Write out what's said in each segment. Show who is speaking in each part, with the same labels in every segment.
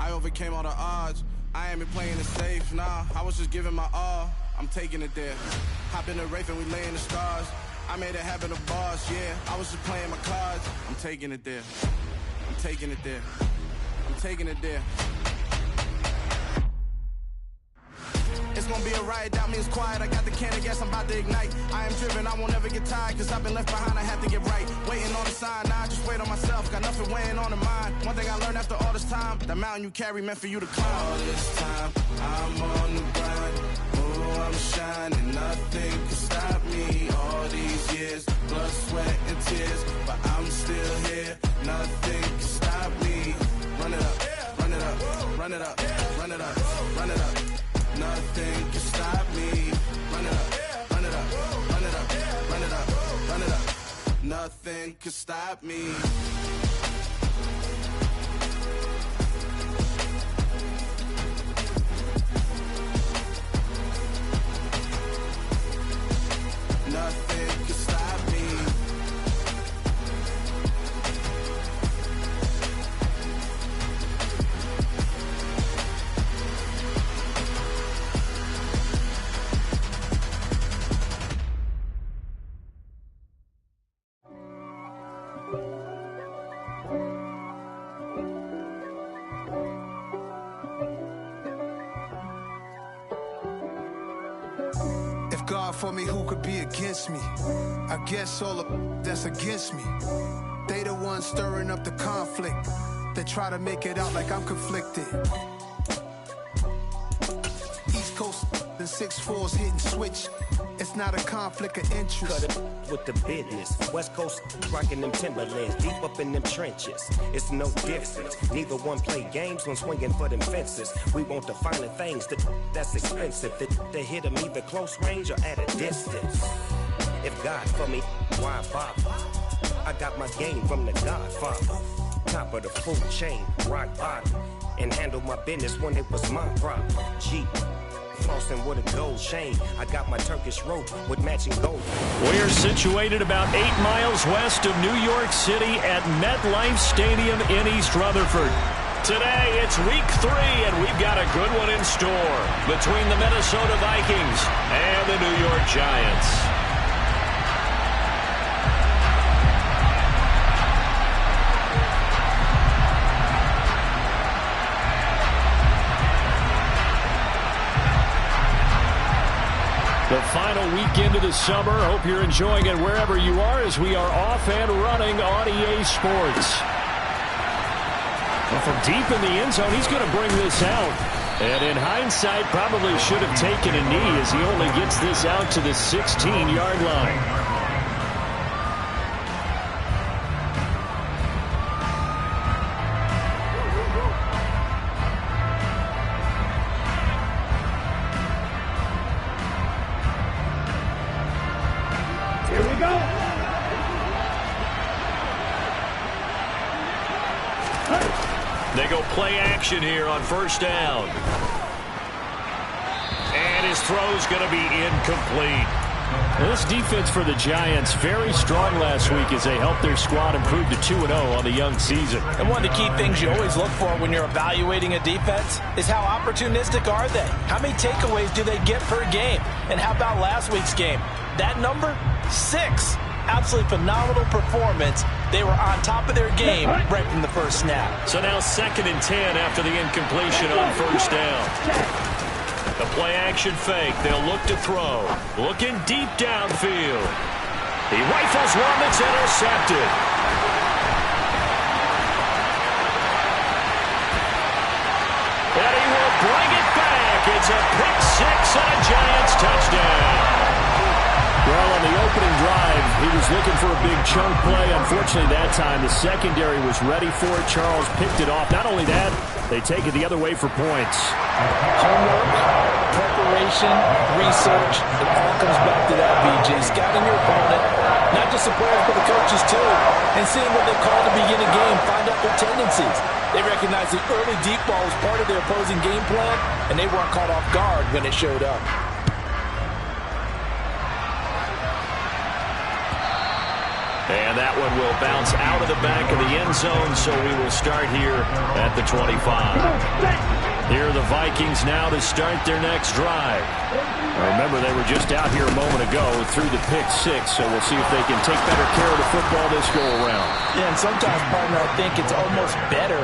Speaker 1: I overcame all the odds. I ain't been playing it safe, nah. I was just giving my all. I'm taking it there. Hop in the Wraith and we lay in the stars. I made it happen to boss, yeah. I was just playing my cards. I'm taking it there. I'm taking it there. I'm taking it there. It's gonna be a riot, that means quiet. I got the can of gas, I'm about to ignite. I am driven, I won't ever get tired, cause I've been left behind, I have to get right. Waiting on the sign, now I just wait on myself. Got nothing weighing on the mind. One thing I learned after all this time, the mountain you carry meant for you to climb. All this time, I'm on the grind. Oh, I'm shining, nothing can stop me. All these years, blood, sweat, and tears, but I'm still here. Nothing can stop me. Run it up, run it up, run it up, run it up, run it up. Nothing can stop me. Run it up, run it up, run it up, run it up, run it up. Nothing can stop me. Nothing can stop me.
Speaker 2: God for me, who could be against me? I guess all the that's against me. They the ones stirring up the conflict. They try to make it out like I'm conflicted. East Coast and 6'4s hitting switch. It's not a conflict of interest.
Speaker 3: Cut it with the business. West Coast rocking them Timberlands, deep up in them trenches. It's no difference. Neither one play games when swinging for them fences. We want the finer things that's expensive. They hit them either close range or at a distance. If God for me, why bother? I got my game from the Godfather. Top of the food chain, rock bottom. And handle my business when it was my problem. Jeep. Flossing with a gold chain. I got my Turkish rope with matching gold.
Speaker 4: We're situated about 8 miles west of New York City at MetLife Stadium in East Rutherford. Today, it's week 3, and we've got a good one in store between the Minnesota Vikings and the New York Giants. The final weekend of the summer. Hope you're enjoying it wherever you are as we are off and running on EA Sports. Well, from deep in the end zone, he's going to bring this out. And in hindsight, probably should have taken a knee as he only gets this out to the 16-yard line. They go play action here on first down. And his throw's going to be incomplete. Well, this defense for the Giants, very strong last week as they helped their squad improve to 2-0 on the young season.
Speaker 5: And one of the key things you always look for when you're evaluating a defense is how opportunistic are they? How many takeaways do they get per game? And how about last week's game? That number, 6. Absolutely phenomenal performance. They were on top of their game right from the first snap.
Speaker 4: So now 2nd and 10 after the incompletion on first down. The play action fake. They'll look to throw. Looking deep downfield. He rifles one that's intercepted. And he will bring it back. It's a pick 6 and a Giants touchdown. Well, on the opening drive, he was looking for a big chunk play. Unfortunately, that time, the secondary was ready for it. Charles picked it off. Not only that, they take it the other way for points.
Speaker 5: Homework, preparation, research, it all comes back to that, BJ. Scouting your opponent, not just the players, but the coaches, too. And seeing what they call to begin a game, find out their tendencies. They recognize the early deep ball was part of their opposing game plan, and they weren't caught off guard when it showed up.
Speaker 4: And that and will bounce out of the back of the end zone, so we will start here at the 25. Here are the Vikings now to start their next drive. Remember, they were just out here a moment ago through the pick six, so we'll see if they can take better care of the football this go-around.
Speaker 5: Yeah, and sometimes, partner, I think it's almost better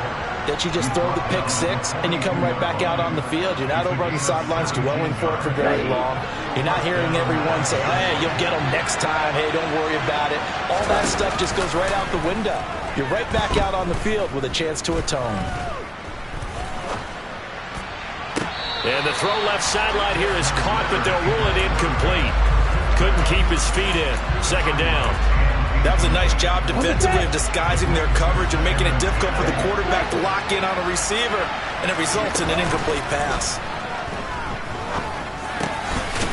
Speaker 5: that you just throw the pick six and you come right back out on the field. You're not over on the sidelines dwelling for it for very long. You're not hearing everyone say, hey, you'll get them next time. Hey, don't worry about it. All that stuff just goes right out the window. You're right back out on the field with a chance to atone.
Speaker 4: And the throw left sideline here is caught, but they'll rule it incomplete. Couldn't keep his feet in. Second down.
Speaker 5: That was a nice job defensively of disguising their coverage and making it difficult for the quarterback to lock in on a receiver, and it results in an incomplete pass.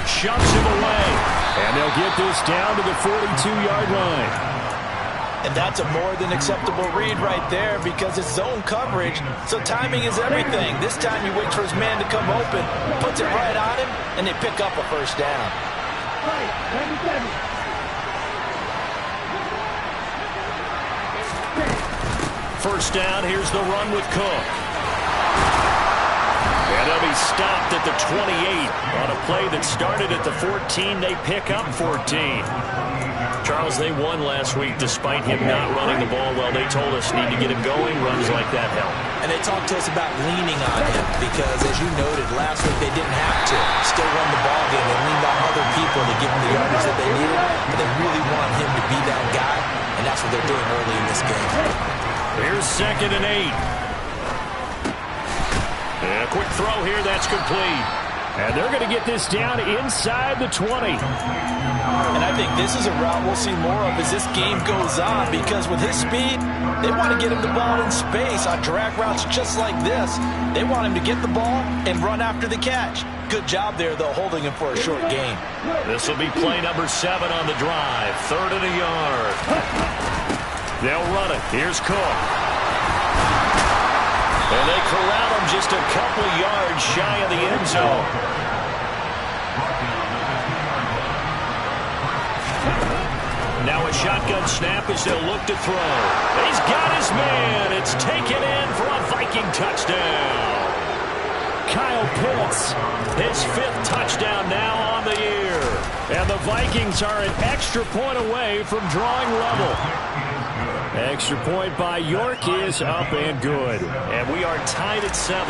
Speaker 4: Shoves him away, and they'll get this down to the 42-yard line.
Speaker 5: And that's a more than acceptable read right there because it's zone coverage, so timing is everything. This time he waits for his man to come open, puts it right on him, and they pick up a first down.
Speaker 4: First down, here's the run with Cook. And they'll be stopped at the 28 on a play that started at the 14. They pick up 14. Charles, they won last week despite him not running the ball well. They told us need to get him going. Runs like that help.
Speaker 5: And they talked to us about leaning on him because, as you noted, last week they didn't have to still run the ball game. They leaned on other people to give them the yardage that they needed, but they really want him to be that guy, and that's what they're doing early in this game.
Speaker 4: Here's 2nd and 8. And a quick throw here, that's complete. And they're going to get this down inside the 20.
Speaker 5: And I think this is a route we'll see more of as this game goes on because with his speed, they want to get him the ball in space on drag routes just like this. They want him to get the ball and run after the catch. Good job there, though, holding him for a short gain.
Speaker 4: This will be play number 7 on the drive. 3rd and a yard. They'll run it. Here's Cook. And they corral him just a couple of yards shy of the end zone. Now a shotgun snap as they'll look to throw. He's got his man. It's taken in for a Viking touchdown. Kyle Pitts, his 5th touchdown now on the year. And the Vikings are an extra point away from drawing level. Extra point by York is up and good. And we are tied at 7.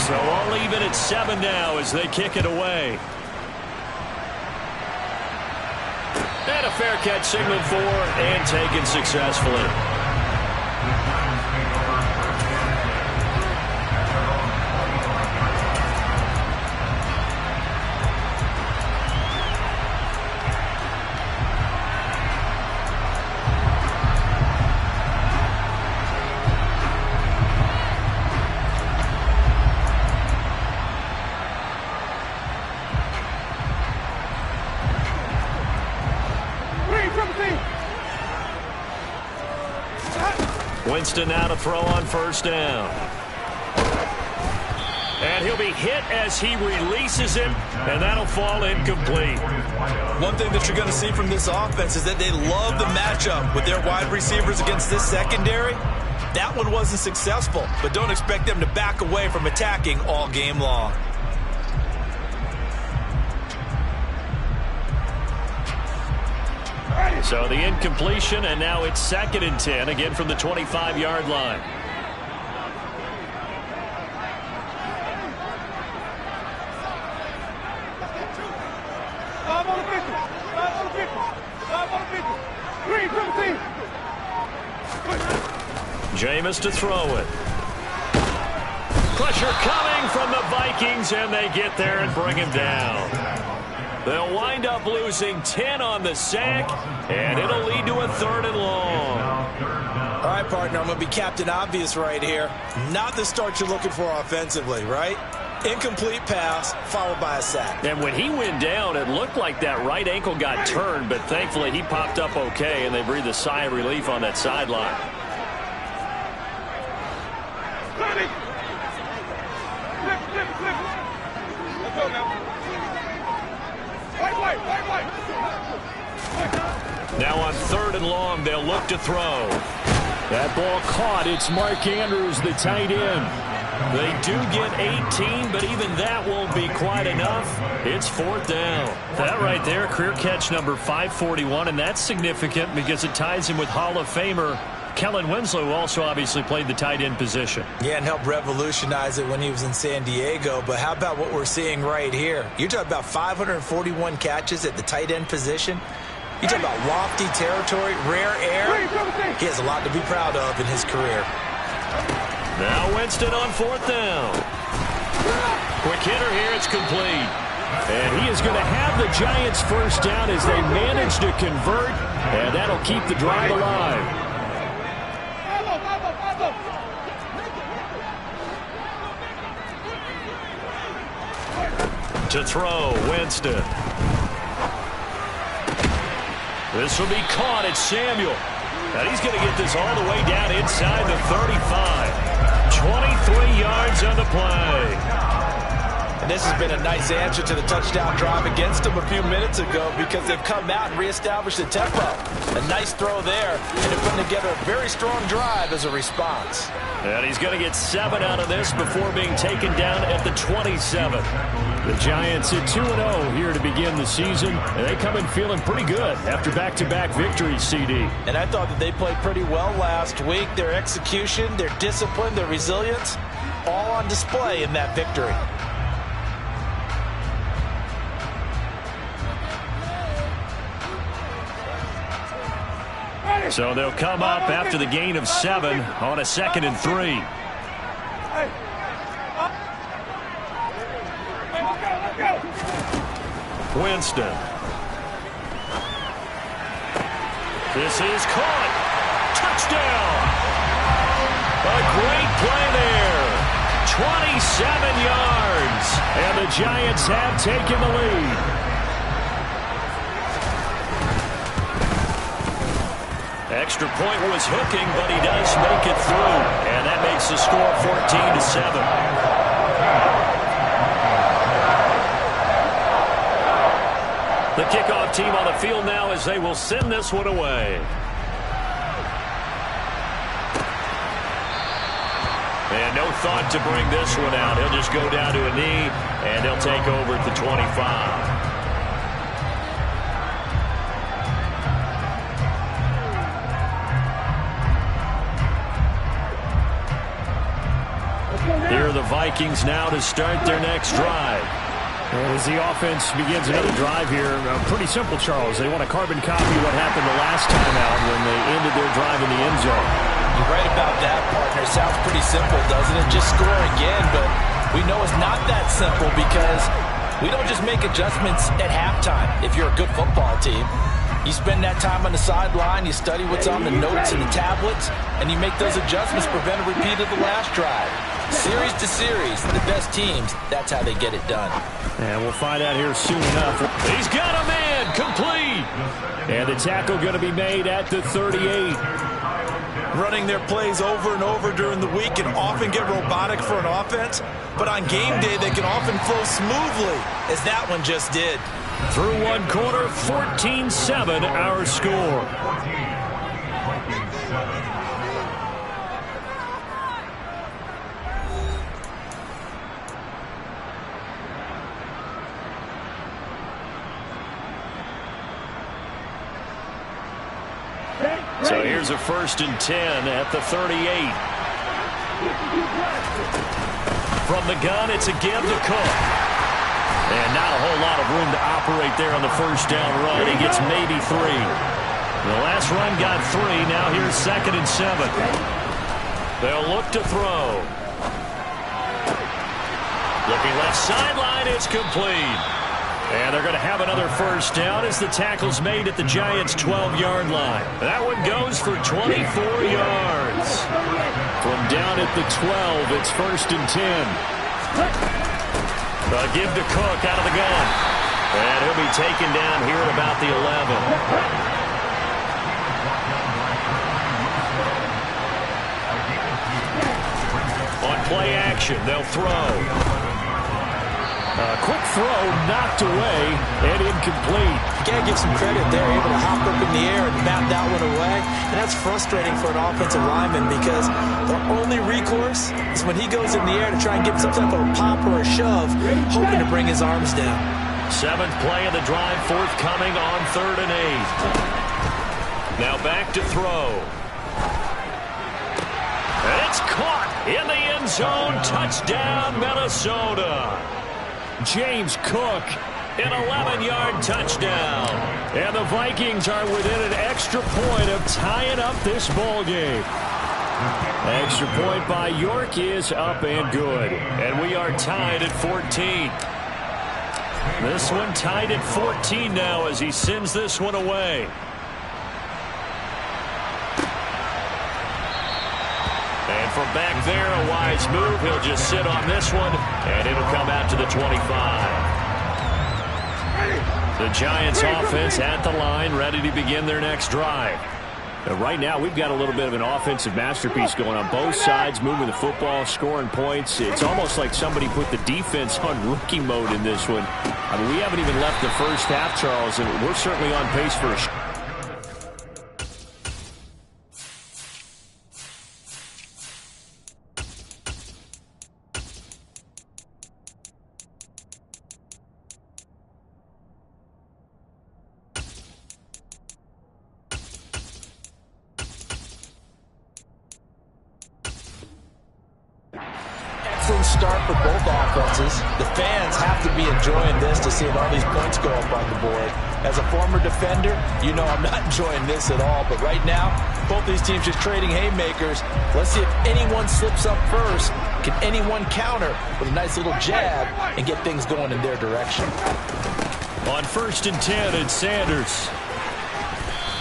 Speaker 4: So all even at 7 now as they kick it away. And a fair catch signaled for and taken successfully. Winston now to throw on first down. And he'll be hit as he releases it, and that'll fall incomplete.
Speaker 5: One thing that you're going to see from this offense is that they love the matchup with their wide receivers against this secondary. That one wasn't successful, but don't expect them to back away from attacking all game long.
Speaker 4: So the incompletion, and now it's 2nd and 10, again from the 25-yard line. Jameis to throw it. Pressure coming from the Vikings, and they get there and bring him down. They'll wind up losing 10 on the sack, and it'll lead to a 3rd and long.
Speaker 5: All right, partner, I'm going to be Captain Obvious right here. Not the start you're looking for offensively, right? Incomplete pass, followed by a sack.
Speaker 4: And when he went down, it looked like that right ankle got turned, but thankfully he popped up okay, and they breathed a sigh of relief on that sideline. Now on 3rd and long. They'll look to throw.
Speaker 6: That ball caught. It's Mark Andrews, the tight end.
Speaker 4: They do get 18, but even that won't be quite enough. It's 4th down.
Speaker 7: That right there, career catch number 541, and that's significant because it ties him with Hall of Famer Kellen Winslow, who also obviously played the tight end position.
Speaker 5: Yeah, and helped revolutionize it when he was in San Diego. But how about what we're seeing right here? You're talking about 541 catches at the tight end position. You talk about lofty territory, rare air. He has a lot to be proud of in his career.
Speaker 4: Now Winston on 4th down. Quick hitter here. It's complete.
Speaker 6: And he is going to have the Giants first down as they manage to convert. And that'll keep the drive alive.
Speaker 4: To throw, Winston. This will be caught. It's Samuel. And he's going to get this all the way down inside the 35. 23 yards on the play.
Speaker 5: And this has been a nice answer to the touchdown drive against them a few minutes ago because they've come out and reestablished the tempo. A nice throw there, and they're putting together a very strong drive as a response.
Speaker 4: And he's going to get 7 out of this before being taken down at the 27.
Speaker 6: The Giants at 2-0 here to begin the season, and they come in feeling pretty good after back-to-back victories, CD.
Speaker 5: And I thought that they played pretty well last week. Their execution, their discipline, their resilience, all on display in that victory.
Speaker 4: So they'll come up after the gain of 7 on a 2nd and 3. Winston. This is caught. Touchdown. A great play there. 27 yards.
Speaker 6: And the Giants have taken the lead.
Speaker 4: Extra point was hooking, but he does make it through. And that makes the score 14-7. The kickoff team on the field now as they will send this one away. And no thought to bring this one out. He'll just go down to a knee, and they'll take over at the 25. Here are the Vikings now to start their next drive.
Speaker 6: As the offense begins another drive here, pretty simple, Charles. They want to carbon copy what happened the last time out when they ended their drive in the end zone.
Speaker 5: You're right about that, partner. Sounds pretty simple, doesn't it? Just score again, but we know it's not that simple because we don't just make adjustments at halftime if you're a good football team. You spend that time on the sideline, you study what's on the notes and the tablets, and you make those adjustments, prevent a repeat of the last drive. Series to series, the best teams, that's how they get it done.
Speaker 6: And we'll find out here soon enough.
Speaker 4: He's got a man, complete.
Speaker 6: And the tackle going to be made at the 38.
Speaker 5: Running their plays over and over during the week can often get robotic for an offense, but on game day they can often flow smoothly, as that one just did.
Speaker 6: Through one quarter, 14-7 our score.
Speaker 4: So here's a 1st and 10 at the 38. From the gun, it's a give to Cook. And not a whole lot of room to operate there on the first down run. He gets maybe 3. The last run got 3. Now here's 2nd and 7. They'll look to throw. Looking left sideline, it's complete. And they're going to have another first down as the tackle's made at the Giants' 12-yard line. That one goes for 24 yards.
Speaker 6: From down at the 12, it's 1st and 10.
Speaker 4: A give to Cook out of the gun. And he'll be taken down here at about the 11. On play action, they'll throw.
Speaker 6: Quick throw, knocked away, and incomplete.
Speaker 5: You got to give some credit. They're able to hop up in the air and bat that one away. And that's frustrating for an offensive lineman because their only recourse is when he goes in the air to try and get some type of a pop or a shove, hoping to bring his arms down.
Speaker 7: 7th play of the drive, forthcoming on 3rd and 8. Now back to throw. And it's caught in the end zone. Touchdown, Minnesota.
Speaker 6: James Cook, an 11-yard touchdown. And the Vikings are within an extra point of tying up this ball game. Extra point by York is up and good. And we are tied at 14. This one tied at 14 now as he sends this one away. And from back there, a wise move. He'll just sit on this one, and it'll come out to the 25. The Giants offense at the line, ready to begin their next drive. Right now, we've got a little bit of an offensive masterpiece going on both sides, moving the football, scoring points. It's almost like somebody put the defense on rookie mode in this one. I mean, we haven't even left the first half, Charles, and we're certainly on pace for a
Speaker 5: start for both offenses. The fans have to be enjoying this to see all these points go up on the board. As a former defender, you know I'm not enjoying this at all. But right now, both these teams just trading haymakers. Let's see if anyone slips up first. Can anyone counter with a nice little jab and get things going in their direction?
Speaker 7: On 1st and 10, it's Sanders.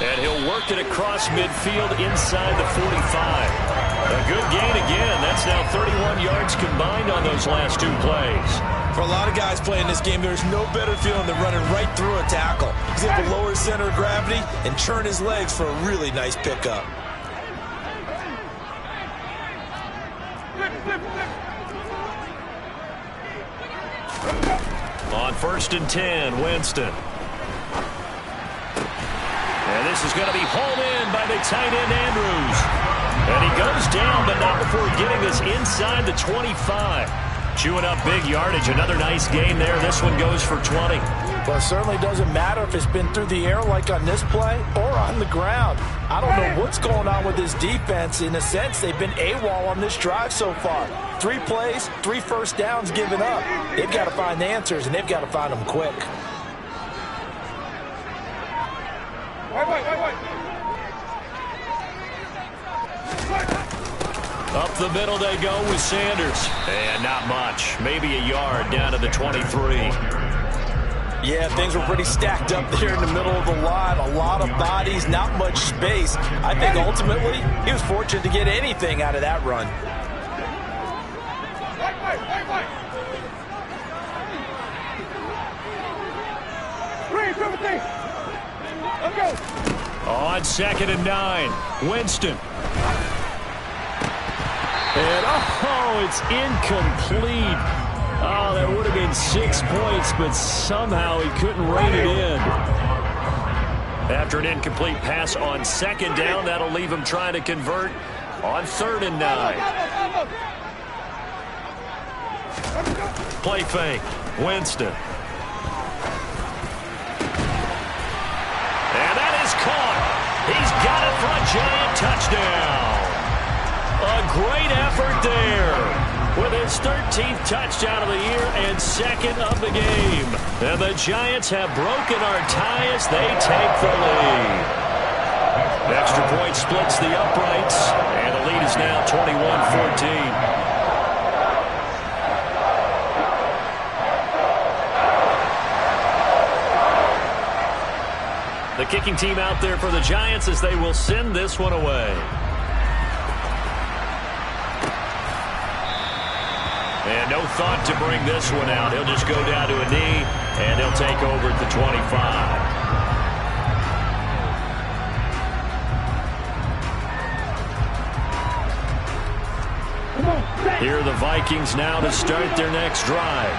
Speaker 7: And he'll work it across midfield inside the 45. A good gain again. That's now 31 yards combined on those last 2 plays.
Speaker 5: For a lot of guys playing this game, there's no better feeling than running right through a tackle. He's able to lower his center of gravity and turn his legs for a really nice pickup.
Speaker 7: On 1st and 10, Winston. And this is going to be hauled in by the tight end, Andrews. And he goes down, but not before getting this inside the 25. Chewing up big yardage. Another nice gain there. This one goes for 20.
Speaker 5: Well, it certainly doesn't matter if it's been through the air like on this play or on the ground. I don't know what's going on with this defense. In a sense, they've been AWOL on this drive so far. 3 plays, 3 first downs given up. They've got to find the answers, and they've got to find them quick.
Speaker 7: Up the middle they go with Sanders. And not much. Maybe a yard down to the 23.
Speaker 5: Yeah, things were pretty stacked up there in the middle of the line. A lot of bodies, not much space. I think ultimately he was fortunate to get anything out of that run.
Speaker 7: On 2nd and 9, Winston.
Speaker 6: And, oh, it's incomplete. Oh, that would have been 6 points, but somehow he couldn't rein it in.
Speaker 7: After an incomplete pass on 2nd down, that'll leave him trying to convert on 3rd and 9. Play fake. Winston. And that is caught. He's got it for a Giant touchdown. A great effort there with his 13th touchdown of the year and 2nd of the game. And the Giants have broken our tie as they take the lead. Extra point splits the uprights, and the lead is now 21-14. The kicking team out there for the Giants as they will send this one away. And no thought to bring this one out. He'll just go down to a knee, and he'll take over at the 25. Here are the Vikings now to start their next drive.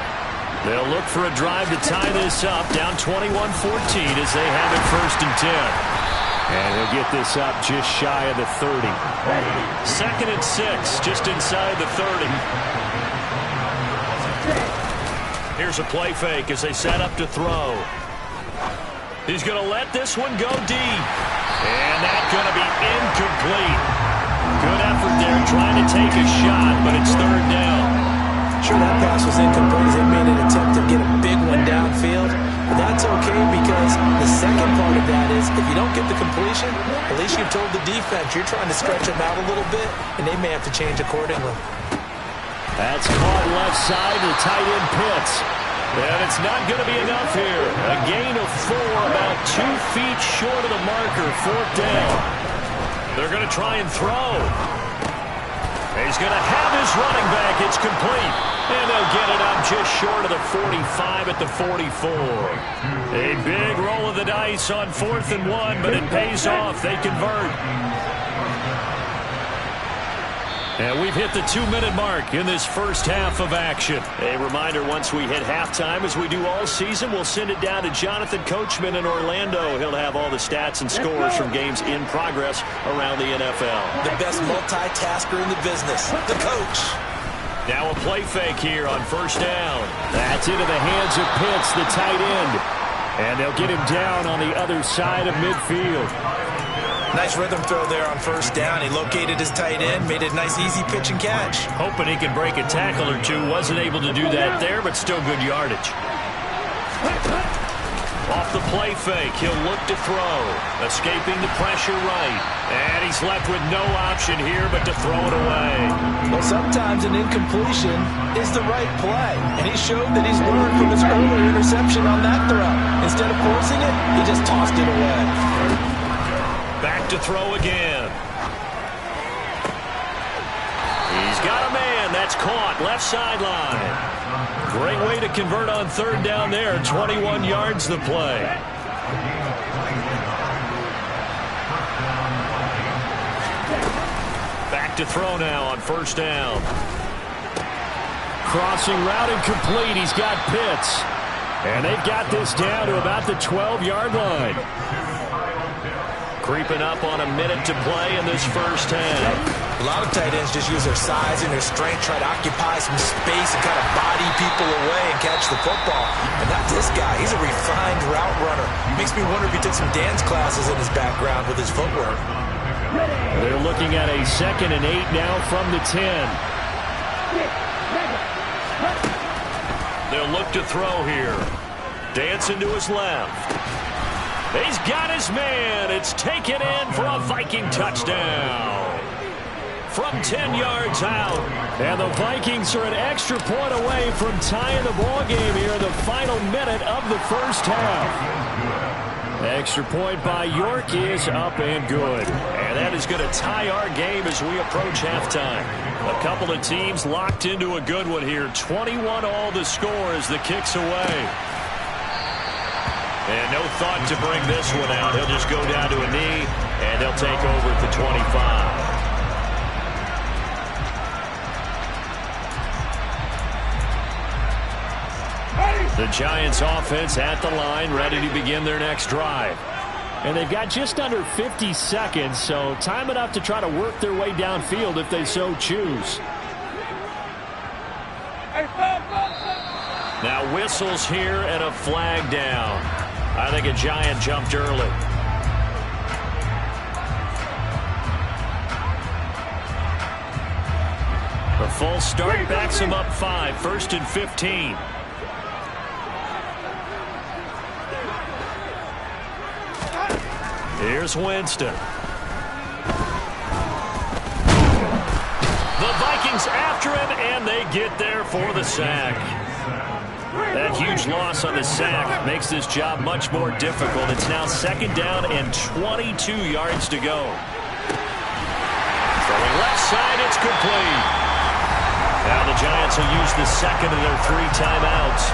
Speaker 6: They'll look for a drive to tie this up, down 21-14 as they have it 1st and 10. And he'll get this up just shy of the 30. 2nd and 6, just inside the 30. Here's a play fake as they set up to throw. He's going to let this one go deep. And that's going to be incomplete. Good effort there trying to take a shot, but it's 3rd down.
Speaker 5: Sure, that pass was incomplete as they made an attempt to get a big one downfield. But that's okay because the second part of that is if you don't get the completion, at least you've told the defense you're trying to stretch them out a little bit, and they may have to change accordingly.
Speaker 6: That's caught left side to tight end Pitts. And it's not going to be enough here. A gain of 4, about 2 feet short of the marker, 4th down. They're going to try and throw. He's going to have his running back. It's complete. And they'll get it up just short of the 45 at the 44. A big roll of the dice on 4th and 1, but it pays off. They convert. And we've hit the 2-minute mark in this first half of action. A reminder, once we hit halftime, as we do all season, we'll send it down to Jonathan Coachman in Orlando. He'll have all the stats and scores from games in progress around the NFL.
Speaker 5: The best multitasker in the business, the coach.
Speaker 6: Now a play fake here on 1st down. That's into the hands of Pitts, the tight end. And they'll get him down on the other side of midfield.
Speaker 5: Nice rhythm throw there on 1st down. He located his tight end, made a nice easy pitch and catch.
Speaker 6: Hoping he can break a tackle or two. Wasn't able to do that there, but still good yardage. Off the play fake, he'll look to throw. Escaping the pressure right. And he's left with no option here but to throw it away.
Speaker 5: Well, sometimes an incompletion is the right play. And he showed that he's learned from his earlier interception on that throw. Instead of forcing it, he just tossed it away.
Speaker 6: Back to throw again. He's got a man. That's caught. Left sideline. Great way to convert on 3rd down there. 21 yards the play. Back to throw now on 1st down. Crossing route incomplete. He's got Pitts. And they've got this down to about the 12-yard line. Creeping up on a minute to play in this first half.
Speaker 5: A lot of tight ends just use their size and their strength, try to occupy some space and kind of body people away and catch the football. But not this guy. He's a refined route runner. Makes me wonder if he took some dance classes in his background with his footwork.
Speaker 6: They're looking at a 2nd and 8 now from the 10. They'll look to throw here. Dancing to his left. He's got his man. It's taken in for a Viking touchdown. From 10 yards out. And the Vikings are an extra point away from tying the ball game here in the final minute of the first half. Extra point by York is up and good. And that is going to tie our game as we approach halftime. A couple of teams locked into a good one here. 21 all the score as the kick's away. And no thought to bring this one out. He'll just go down to a knee, and they'll take over at the 25. The Giants offense at the line, ready to begin their next drive. And they've got just under 50 seconds, so time enough to try to work their way downfield if they so choose. Now whistles here and a flag down. I think a Giant jumped early. The full start backs him up 5, 1st and 15. Here's Winston. The Vikings after him, and they get there for the sack. That huge loss on the sack makes this job much more difficult. It's now 2nd down and 22 yards to go. Throwing left side, it's complete. Now the Giants will use the 2nd of their 3 timeouts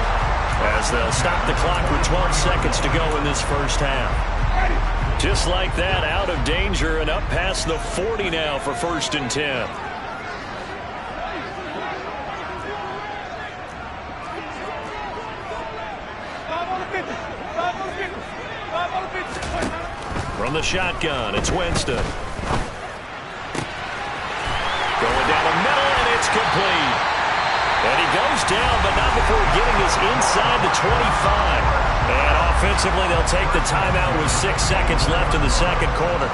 Speaker 6: as they'll stop the clock with 12 seconds to go in this first half. Just like that, out of danger and up past the 40 now for 1st and 10. From the shotgun, it's Winston. Going down the middle, and it's complete. And he goes down, but not before getting us inside the 25. And offensively, they'll take the timeout with 6 seconds left in the second quarter.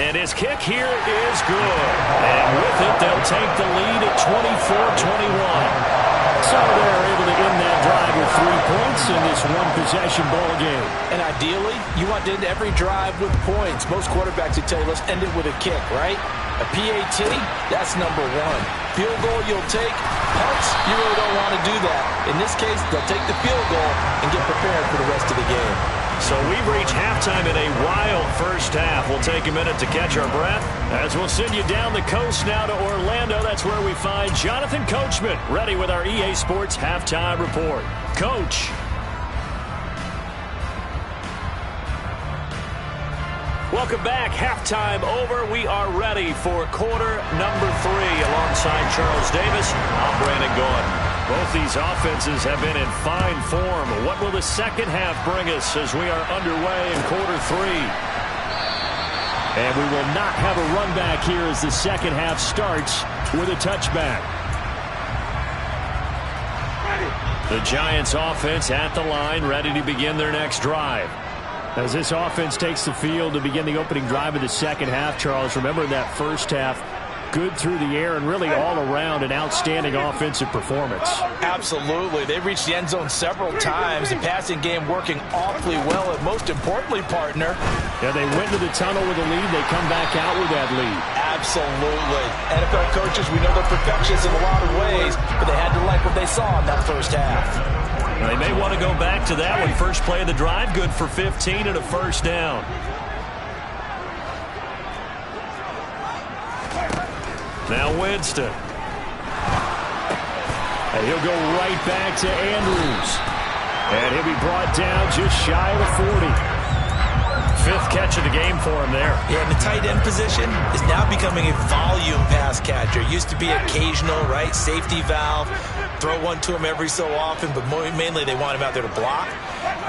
Speaker 6: And his kick here is good. And with it, they'll take the lead at 24-21. So they're able to end that drive with 3 points in this one-possession ball game.
Speaker 5: And ideally, you want to end every drive with points. Most quarterbacks would tell you, let's end it with a kick, right? A PAT, that's number one. Field goal you'll take. Punts, you really don't want to do that. In this case, they'll take the field goal and get prepared for the rest of the game.
Speaker 6: So we've reached halftime in a wild first half. We'll take a minute to catch our breath as we'll send you down the coast now to Orlando. That's where we find Jonathan Coachman ready with our EA Sports Halftime Report. Coach. Welcome back. Halftime over. We are ready for quarter number 3 alongside Charles Davis. I'm Brandon Gaudin. Both these offenses have been in fine form. What will the second half bring us as we are underway in quarter 3? And we will not have a run back here as the second half starts with a touchback. The Giants offense at the line, ready to begin their next drive. As this offense takes the field to begin the opening drive of the second half, Charles, remember that first half, good through the air and really all around an outstanding offensive performance.
Speaker 5: Absolutely. They reached the end zone several times. The passing game working awfully well. And most importantly, partner.
Speaker 6: Yeah, they went to the tunnel with a lead. They come back out with that lead.
Speaker 5: Absolutely. NFL coaches, we know they're perfectionists in a lot of ways, but they had to like what they saw in that first half.
Speaker 6: They may want to go back to that one. First play of the drive, good for 15 and a first down. Now Winston. And he'll go right back to Andrews. And he'll be brought down just shy of the 40. 5th catch of the game for him there.
Speaker 5: Yeah, and the tight end position is now becoming a volume pass catcher. Used to be occasional, right? Safety valve. Throw one to him every so often, but mainly they want him out there to block.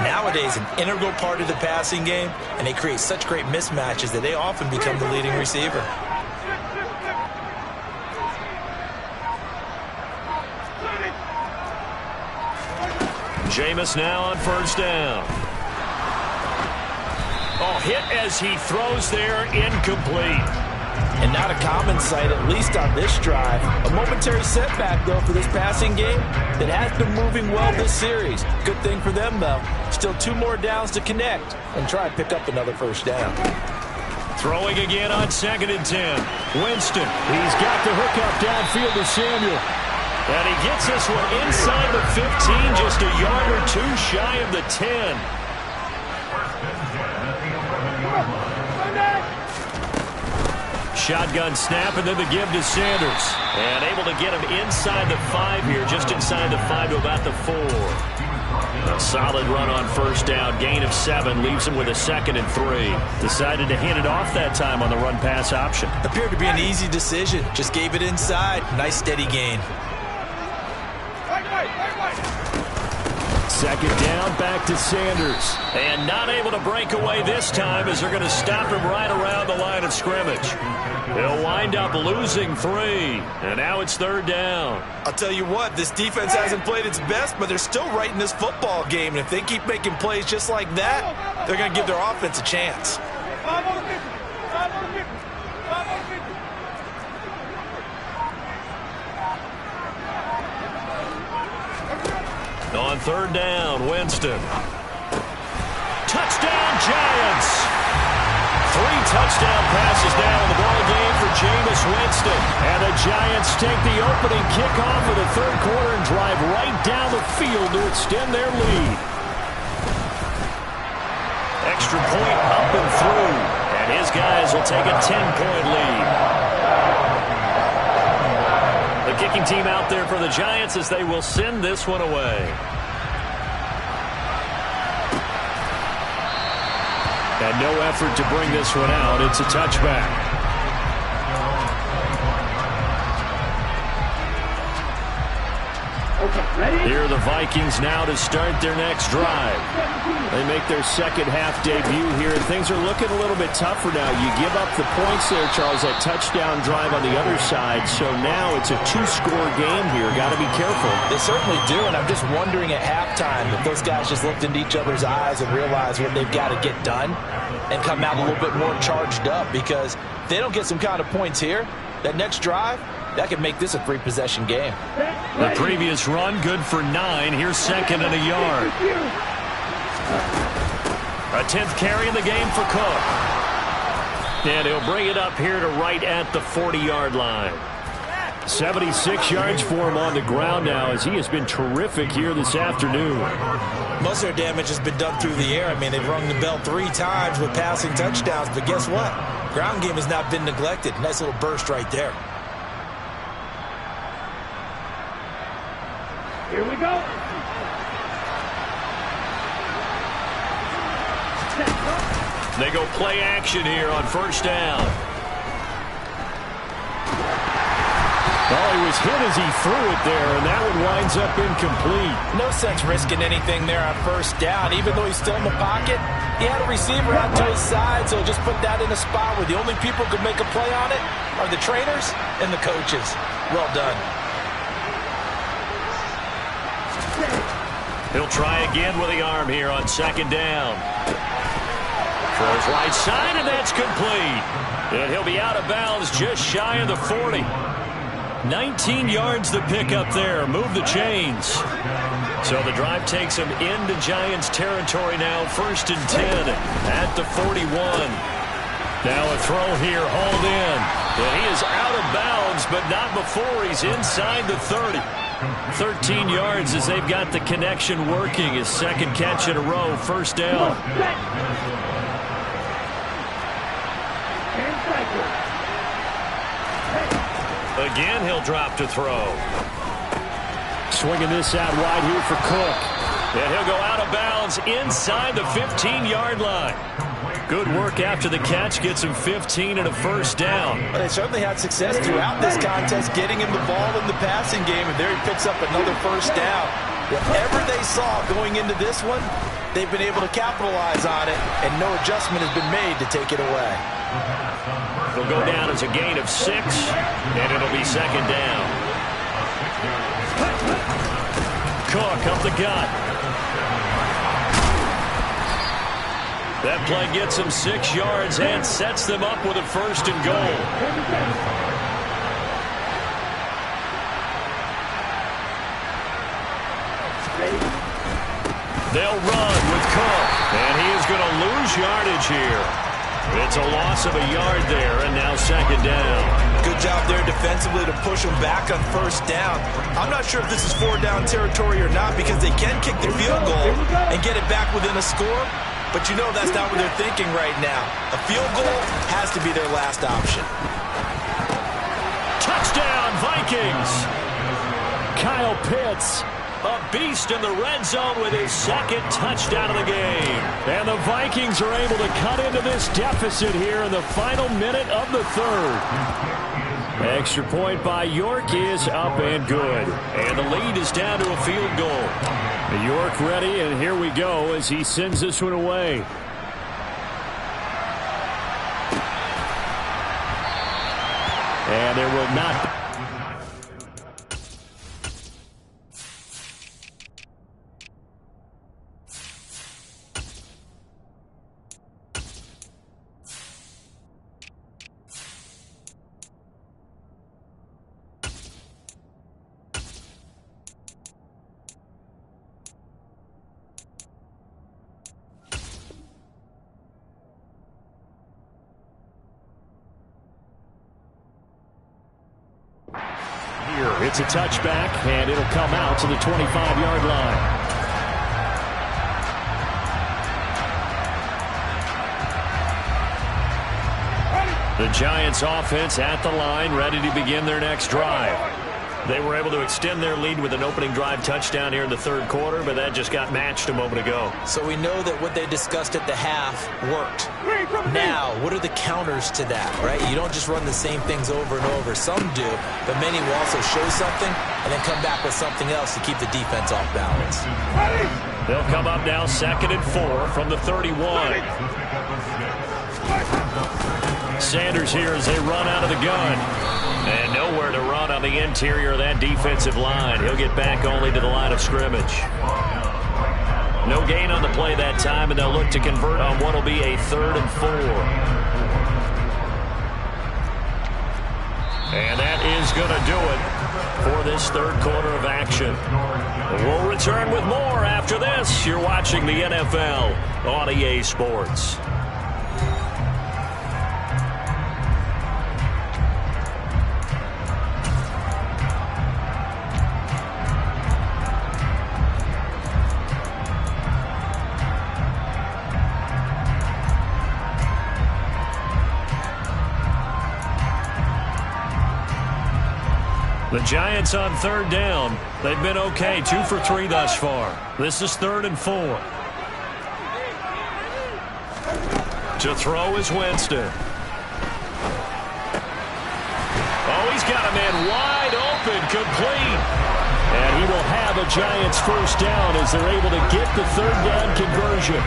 Speaker 5: Nowadays, an integral part of the passing game, and they create such great mismatches that they often become the leading receiver.
Speaker 6: Jameis now on first down. Oh, hit as he throws there, incomplete.
Speaker 5: And not a common sight, at least on this drive. A momentary setback, though, for this passing game that has been moving well this series. Good thing for them, though. Still 2 more downs to connect and try and pick up another first down.
Speaker 6: Throwing again on 2nd and 10. Winston, he's got the hook up downfield to Samuel. And he gets this one inside the 15, just a yard or 2 shy of the 10. Shotgun snap, and then the give to Sanders. And able to get him inside the 5 here, just inside the 5 to about the 4. A solid run on first down, gain of 7, leaves him with a 2nd and 3. Decided to hand it off that time on the run-pass option.
Speaker 5: Appeared to be an easy decision. Just gave it inside. Nice steady gain.
Speaker 6: 2nd down, back to Sanders. And not able to break away this time as they're going to stop him right around the line of scrimmage. He'll wind up losing 3. And now it's 3rd down.
Speaker 5: I'll tell you what, this defense hasn't played its best, but they're still right in this football game. And if they keep making plays just like that, they're going to give their offense a chance.
Speaker 6: On 3rd down, Winston. Touchdown, Giants! 3 touchdown passes now in the ball game for Jameis Winston. And the Giants take the opening kickoff of the 3rd quarter and drive right down the field to extend their lead. Extra point up and through. And his guys will take a 10-point lead. The kicking team out there for the Giants as they will send this one away. And no effort to bring this one out. It's a touchback. Here are the Vikings now to start their next drive. They make their second half debut here, and things are looking a little bit tougher now. You give up the points there, Charles, that touchdown drive on the other side. So now it's a 2-score game here. Got to be careful.
Speaker 5: They certainly do, and I'm just wondering at halftime if those guys just looked into each other's eyes and realized what they've got to get done and come out a little bit more charged up, because if they don't get some kind of points here, that next drive, that could make this a 3-possession game.
Speaker 6: The previous run, good for 9. Here's second and a yard. A 10th carry in the game for Cook. And he'll bring it up here to right at the 40-yard line. 76 yards for him on the ground now, as he has been terrific here this afternoon.
Speaker 5: Most of their damage has been done through the air. I mean, they've rung the bell 3 times with passing touchdowns, but guess what? Ground game has not been neglected. Nice little burst right there.
Speaker 8: Here we go.
Speaker 6: They go play action here on first down. Well, he was hit as he threw it there, and that one winds up incomplete.
Speaker 5: No sense risking anything there on first down. Even though he's still in the pocket, he had a receiver out to his side, so just put that in a spot where the only people who can make a play on it are the trainers and the coaches. Well done.
Speaker 6: He'll try again with the arm here on second down. Throws right side, and that's complete. And he'll be out of bounds just shy of the 40. 19 yards the pick up there. Move the chains. So the drive takes him into Giants territory now. 1st and 10 at the 41. Now a throw here, hauled in. And he is out of bounds, but not before he's inside the 30. 13 yards as they've got the connection working. His second catch in a row, first down. Again, he'll drop to throw. Swinging this out wide here for Cook. And he'll go out of bounds inside the 15-yard line. Good work after the catch. Gets him 15 and a first down.
Speaker 5: Well, they certainly had success throughout this contest getting him the ball in the passing game, and there he picks up another first down. Whatever they saw going into this one, they've been able to capitalize on it, and no adjustment has been made to take it away.
Speaker 6: It'll go down as a gain of 6, and it'll be second down. Cook up the gut. That play gets him 6 yards and sets them up with a 1st and goal. They'll run with Cook, and he is going to lose yardage here. It's a loss of a yard there, and now second down.
Speaker 5: Good job there defensively to push them back on first down. I'm not sure if this is 4-down territory or not, because they can kick the field goal and get it back within a score, but you know that's not what they're thinking right now. A field goal has to be their last option.
Speaker 6: Touchdown, Vikings! Kyle Pitts, a beast in the red zone with his second touchdown of the game. And the Vikings are able to cut into this deficit here in the final minute of the 3rd. Extra point by York is up and good. And the lead is down to a field goal. York ready, and here we go as he sends this one away. And there will not... It's a touchback, and it'll come out to the 25-yard line. The Giants offense at the line, ready to begin their next drive. They were able to extend their lead with an opening drive touchdown here in the third quarter, but that just got matched a moment ago.
Speaker 5: So we know that what they discussed at the half worked. Now, what are the counters to that, right? You don't just run the same things over and over. Some do, but many will also show something and then come back with something else to keep the defense off balance.
Speaker 6: They'll come up now 2nd and 4 from the 31. Sanders here as they run out of the gun. And nowhere to run on the interior of that defensive line. He'll get back only to the line of scrimmage. No gain on the play that time, and they'll look to convert on what will be a 3rd and 4. And that is going to do it for this third quarter of action. We'll return with more after this. You're watching the NFL on EA Sports. The Giants on 3rd down. They've been okay, 2 for 3 thus far. This is 3rd and 4. To throw is Winston. Oh, he's got a man wide open, complete. And he will have a Giants first down as they're able to get the 3rd down conversion.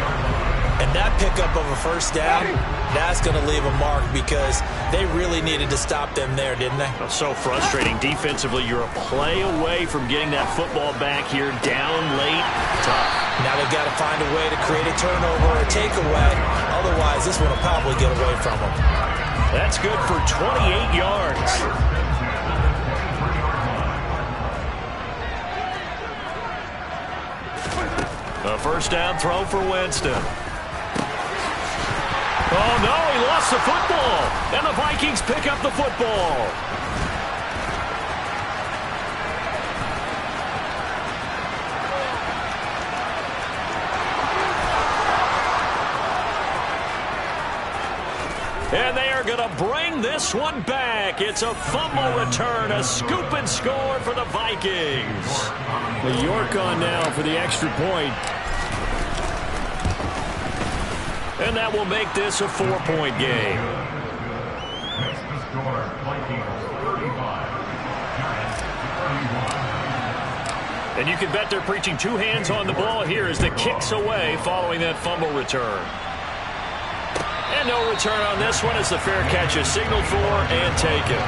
Speaker 5: And that pickup of a first down, that's going to leave a mark because they really needed to stop them there, didn't they?
Speaker 6: So frustrating. Defensively, you're a play away from getting that football back here down late. Tough.
Speaker 5: Now they've got to find a way to create a turnover or a takeaway. Otherwise, this one will probably get away from them.
Speaker 6: That's good for 28 yards. A first down throw for Winston. Oh, no, he lost the football. And the Vikings pick up the football. And they are going to bring this one back. It's a fumble return, a scoop and score for the Vikings.
Speaker 4: The York on now for the extra point.
Speaker 6: And that will make this a 4-point game. And you can bet they're preaching 2 hands on the ball here as the kick's away following that fumble return. And no return on this one as the fair catch is signaled for and taken.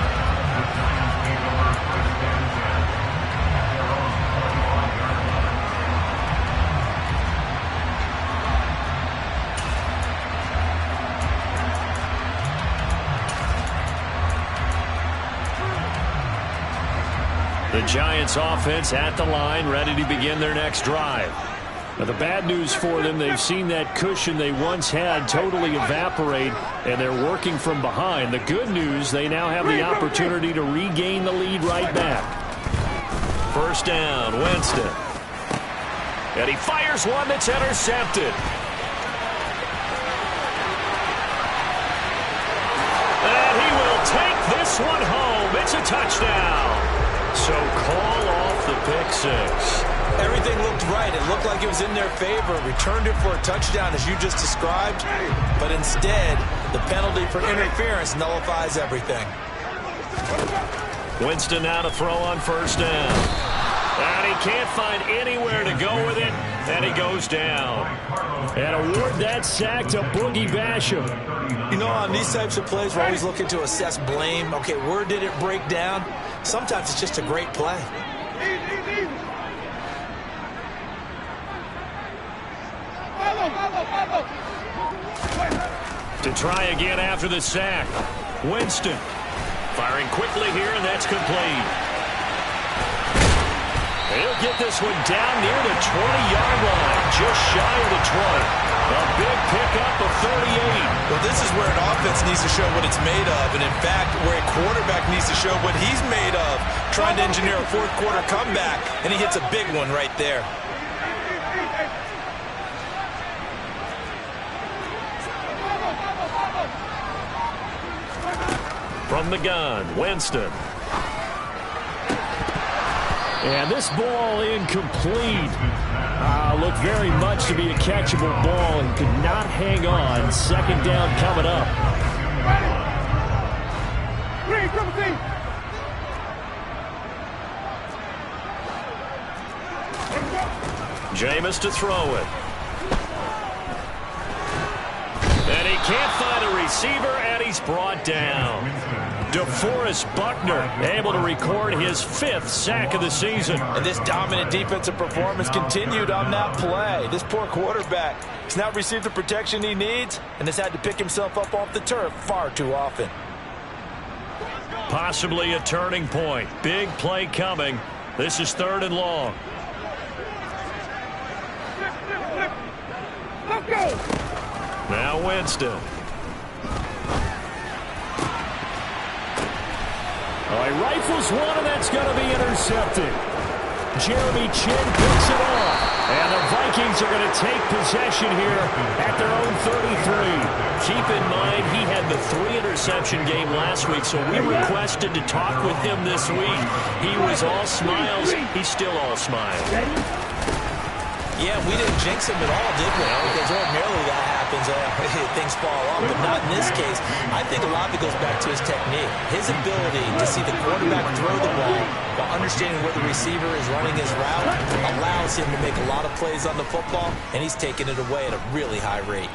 Speaker 6: The Giants offense at the line, ready to begin their next drive. Now, the bad news for them, they've seen that cushion they once had totally evaporate, and they're working from behind. The good news, they now have the opportunity to regain the lead right back. First down, Winston. And he fires one that's intercepted. And he will take this one home. It's a touchdown. So call off the pick six.
Speaker 5: Everything looked right. It looked like it was in their favor. Returned it for a touchdown, as you just described. But instead, the penalty for interference nullifies everything.
Speaker 6: Winston now to throw on first down. And he can't find anywhere to go with it. And he goes down.
Speaker 4: And award that sack to Boogie Basham.
Speaker 5: You know, on these types of plays, we're always looking to assess blame. Okay, where did it break down? Sometimes it's just a great play.
Speaker 6: To try again after the sack. Winston firing quickly here, and that's complete. He'll get this one down near the 20-yard line, just shy of the 20. A big pickup of 38.
Speaker 5: Well, this is where an offense needs to show what it's made of, and in fact, where a quarterback needs to show what he's made of, trying to engineer a fourth-quarter comeback, and he hits a big one right there.
Speaker 6: From the gun, Winston. And this ball incomplete. Looked very much to be a catchable ball and could not hang on. Second down coming up.
Speaker 7: Jameis to throw it. And he can't find a receiver, and he's brought down. DeForest Buckner able to record his 5th sack of the season.
Speaker 5: And this dominant defensive performance continued on that play. This poor quarterback has not received the protection he needs and has had to pick himself up off the turf far too often.
Speaker 7: Possibly a turning point. Big play coming. This is 3rd and long. Now Winston.
Speaker 6: He rifles one, and that's going to be intercepted. Jeremy Chinn picks it off. And the Vikings are going to take possession here at their own 33.
Speaker 7: Keep in mind, he had the 3-interception game last week, so we requested to talk with him this week. He was all smiles. He's still all smiles.
Speaker 5: Yeah, we didn't jinx him at all, did we? Because ordinarily that happens, things fall off, but not in this case. I think a lot of it goes back to his technique. His ability to see the quarterback throw the ball while understanding where the receiver is running his route allows him to make a lot of plays on the football, and he's taking it away at a really high rate.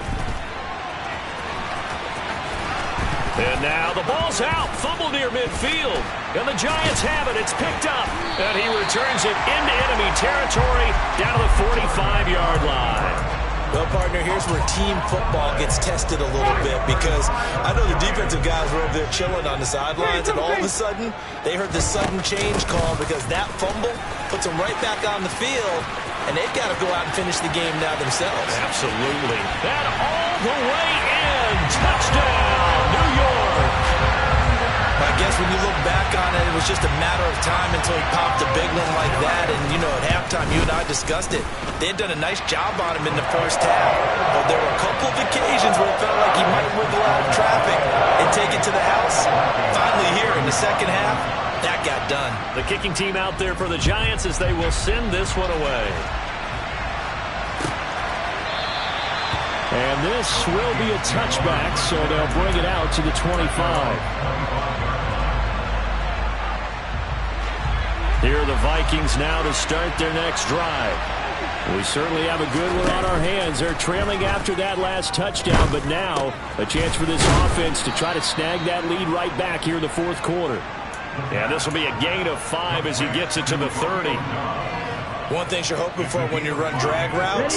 Speaker 7: And now the ball's out. Fumble near midfield. And the Giants have it. It's picked up. And he returns it into enemy territory down to the 45-yard line.
Speaker 5: Well, partner, here's where team football gets tested a little bit because I know the defensive guys were over there chilling on the sidelines, and all of a sudden they heard the sudden change call because that fumble puts them right back on the field, and they've got to go out and finish the game now themselves.
Speaker 7: Absolutely. And all the way in. Touchdown, New York.
Speaker 5: I guess when you look back on it, it was just a matter of time until he popped a big one like that. And, you know, at halftime, you and I discussed it. They had done a nice job on him in the first half. But there were a couple of occasions where it felt like he might wiggle out of traffic and take it to the house. Finally here in the second half, that got done.
Speaker 7: The kicking team out there for the Giants as they will send this one away.
Speaker 6: And this will be a touchback, so they'll bring it out to the 25. Here are the Vikings now to start their next drive. We certainly have a good one on our hands. They're trailing after that last touchdown, but now a chance for this offense to try to snag that lead right back here in the 4th quarter.
Speaker 7: Yeah, this will be a gain of 5 as he gets it to the 30.
Speaker 5: One thing you're hoping for when you run drag routes,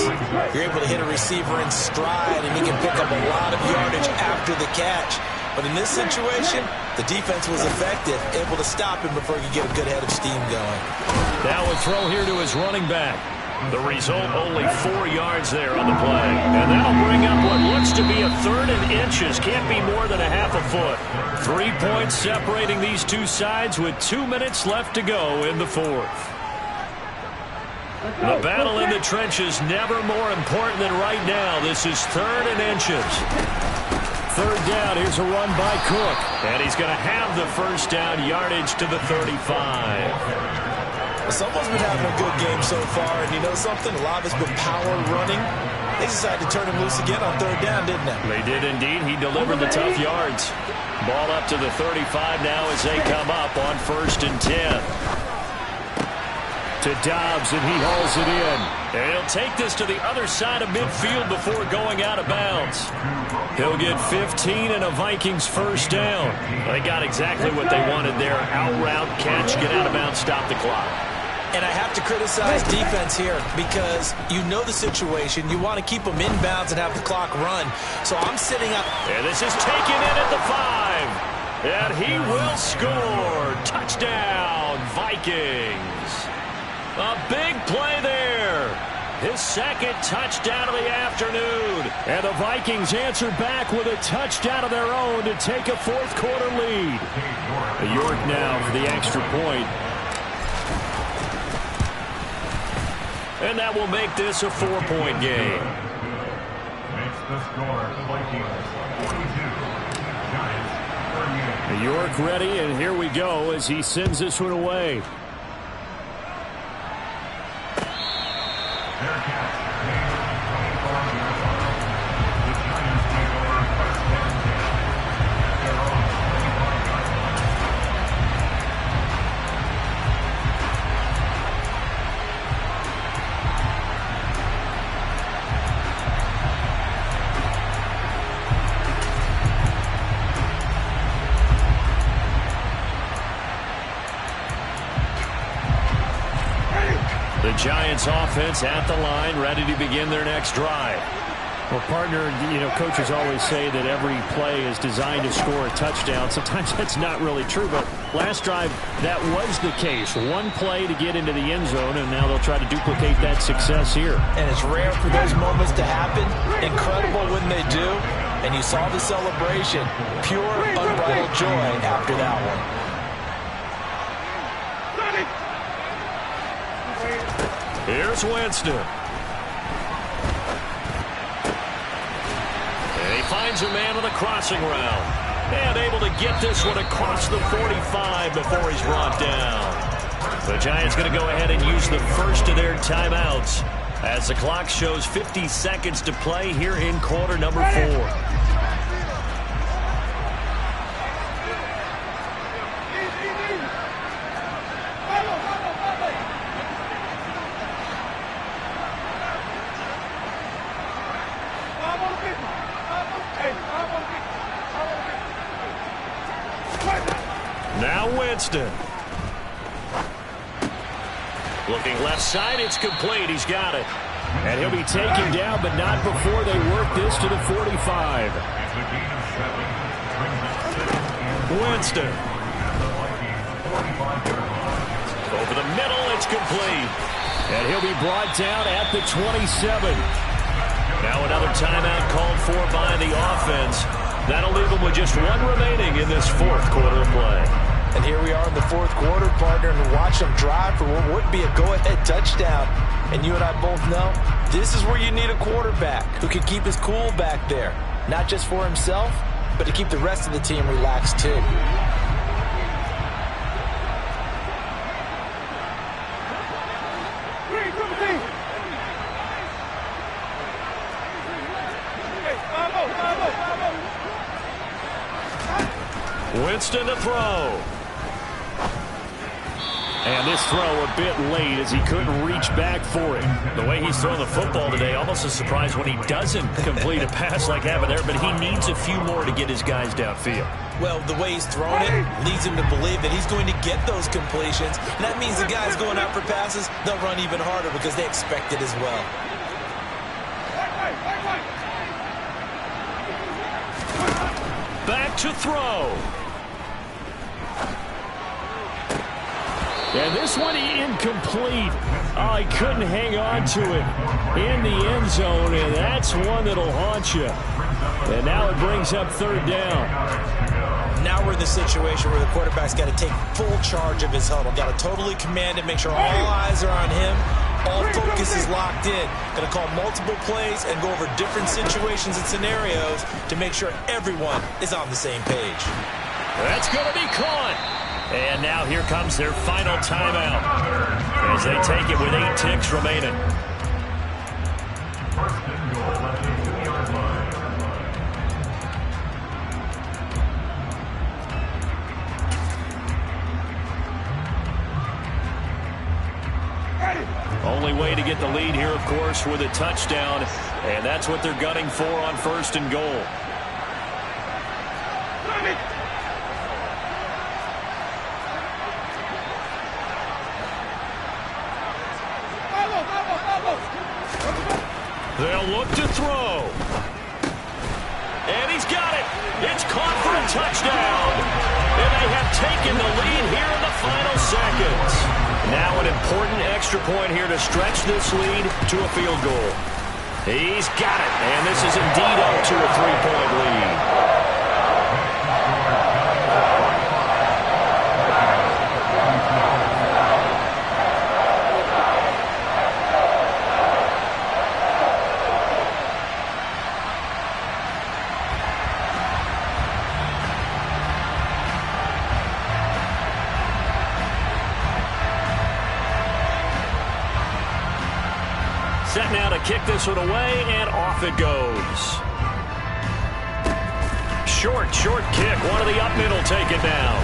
Speaker 5: you're able to hit a receiver in stride, and he can pick up a lot of yardage after the catch. But in this situation, the defense was effective, able to stop him before he could get a good head of steam going.
Speaker 7: Now a throw here to his running back. The result, only 4 yards there on the play. And that'll bring up what looks to be a 3rd and inches. Can't be more than a half a foot. 3 points separating these two sides with 2 minutes left to go in the 4th. The battle in the trenches never more important than right now. This is 3rd and inches. 3rd down. Here's a run by Cook. And he's going to have the first down, yardage to the 35.
Speaker 5: Someone's been having a good game so far, and you know something? A lot of it's been power running. They decided to turn him loose again on 3rd down, didn't they?
Speaker 7: They did indeed. He delivered the tough yards. Ball up to the 35 now as they come up on 1st and 10.
Speaker 6: To Dobbs, and he hauls it in.
Speaker 7: And he'll take this to the other side of midfield before going out of bounds.
Speaker 6: He'll get 15 and a Vikings first down.
Speaker 7: They got exactly what they wanted there. Out route, catch, get out of bounds, stop the clock.
Speaker 5: And I have to criticize defense here because you know the situation. You want to keep them inbounds and have the clock run. So I'm sitting up.
Speaker 7: And this is taken in at the 5. And he will score. Touchdown, Vikings. A big play there. His 2nd touchdown of the afternoon.
Speaker 6: And the Vikings answer back with a touchdown of their own to take a 4th quarter lead. York now for the extra point.
Speaker 7: And that will make this a 4-point game.
Speaker 8: Makes the score Vikings 42, Giants 38.
Speaker 6: York ready, and here we go as he sends this one away. Giants offense at the line, ready to begin their next drive.
Speaker 4: Well, partner, coaches always say that every play is designed to score a touchdown. Sometimes that's not really true, but last drive, that was the case. One play to get into the end zone, and now they'll try to duplicate that success here.
Speaker 5: And it's rare for those moments to happen. Incredible when they do. And you saw the celebration. Pure, unbridled joy after that one.
Speaker 6: Here's Winston. And he finds a man on the crossing route. And able to get this one across the 45 before he's brought down. The Giants going to go ahead and use the first of their timeouts as the clock shows 50 seconds to play here in quarter number 4. Now Winston. Looking left side, it's complete. He's got it.
Speaker 4: And he'll be taken down, but not before they work this to the 45.
Speaker 6: Winston. Over the middle, it's complete.
Speaker 4: And he'll be brought down at the 27.
Speaker 6: Now another timeout called for by the offense. That'll leave them with just one remaining in this fourth quarter of play.
Speaker 5: And here we are in the fourth quarter, partner, and watch them drive for what would be a go-ahead touchdown. And you and I both know this is where you need a quarterback who can keep his cool back there. Not just for himself, but to keep the rest of the team relaxed too.
Speaker 6: Winston to throw.
Speaker 4: And this throw a bit late as he couldn't reach back for it.
Speaker 6: The way he's throwing the football today, almost a surprise when he doesn't complete a pass like happened there, but he needs a few more to get his guys downfield.
Speaker 5: Well, the way he's thrown it leads him to believe that he's going to get those completions. And that means the guys going out for passes, they'll run even harder because they expect it as well.
Speaker 6: Back to throw.
Speaker 4: And this one incomplete. Oh, he couldn't hang on to it in the end zone, and that's one that'll haunt you. And now it brings up third down.
Speaker 5: Now we're in the situation where the quarterback's got to take full charge of his huddle. Got to totally command it, make sure all eyes are on him. All focus is locked in. Going to call multiple plays and go over different situations and scenarios to make sure everyone is on the same page.
Speaker 6: That's going to be caught. And now here comes their final timeout as they take it with 8 ticks remaining. Only way to get the lead here, of course, with a touchdown, and that's what they're gunning for on first and goal. They'll look to throw. And he's got it. It's caught for a touchdown. And they have taken the lead here in the final seconds. Now an important extra point here to stretch this lead to a field goal. He's got it. And this is indeed up to a 3-point lead. Set now to kick this one away, and off it goes. Short kick. One of the up middle taken down.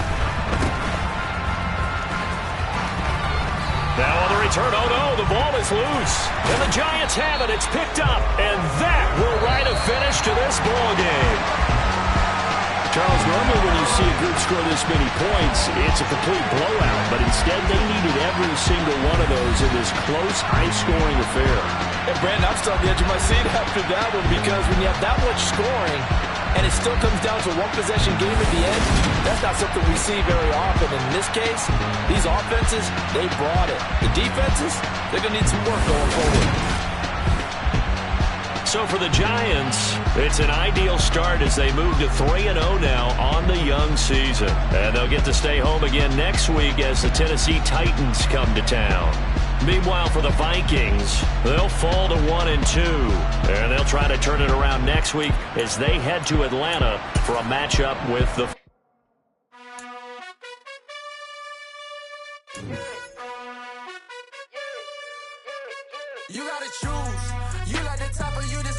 Speaker 6: Now on the return, oh no, the ball is loose. And the Giants have it. It's picked up. And that will write a finish to this ball game. Charles, normally when you see a group score this many points, it's a complete blowout. But instead, they needed every single one of those in this close, high-scoring affair.
Speaker 5: And Brandon, I'm still on the edge of my seat after that one, because when you have that much scoring and it still comes down to a one-possession game at the end, that's not something we see very often. And in this case, these offenses, they brought it. The defenses, they're going to need some work going forward.
Speaker 6: So for the Giants, it's an ideal start as they move to 3-0 now on the young season. And they'll get to stay home again next week as the Tennessee Titans come to town. Meanwhile, for the Vikings, they'll fall to 1-2. And they'll try to turn it around next week as they head to Atlanta for a matchup with the...
Speaker 1: You gotta choose. You like the top or you the